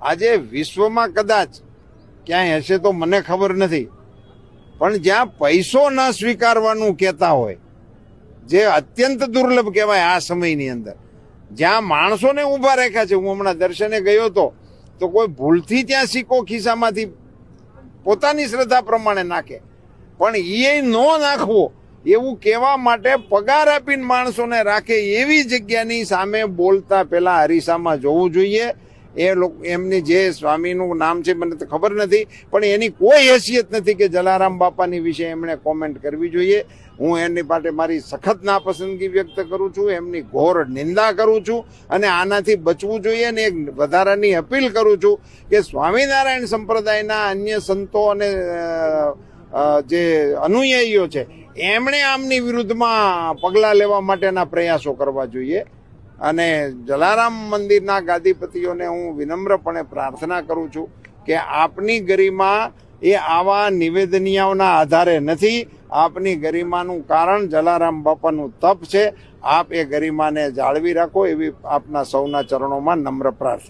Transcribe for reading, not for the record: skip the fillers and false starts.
આજે વિશ્વમાં કદાચ ક્યાંય હશે તો મને ખબર નથી, પણ જ્યાં પૈસો ન સ્વીકારવાનું કહેતા હોય, જે અત્યંત દુર્લભ કહેવાય આ સમયની અંદર, જ્યાં માણસોને ઊભા રાખ્યા છે. હું હમણાં દર્શને ગયો હતો તો કોઈ ભૂલથી ત્યાં સિક્કો ખિસ્સામાંથી પોતાની શ્રદ્ધા પ્રમાણે નાખે, પણ એ ન નાખવો એવું કહેવા માટે પગાર આપીને માણસોને રાખે એવી જગ્યાની સામે બોલતા પહેલા અરીસામાં જોવું જોઈએ. એ લોકો એમની જે સ્વામીનું નામ છે મને તો ખબર નથી, પણ એની કોઈ હેસિયત નથી કે જલારામ બાપાની વિશે એમણે કોમેન્ટ કરવી જોઈએ. હું એની માટે મારી સખત નાપસંદગી વ્યક્ત કરું છું, એમની ઘોર નિંદા કરું છું અને આનાથી બચવું જોઈએ. અને એક વધારાની અપીલ કરું છું કે સ્વામિનારાયણ સંપ્રદાયના અન્ય સંતો અને જે અનુયાયીઓ છે એમણે આમની વિરુદ્ધમાં પગલાં લેવા માટેના પ્રયાસો કરવા જોઈએ. અને જલારામ મંદિરના ગાદીપતિઓને હું વિનમ્રપણે પ્રાર્થના કરું છું કે આપની ગરિમા એ આવા નિવેદનિયાઓના આધારે નથી. આપની ગરિમાનું કારણ જલારામ બાપાનું તપ છે. આપ એ ગરિમાને જાળવી રાખો એવી આપના સૌના ચરણોમાં નમ્ર પ્રાર્થના.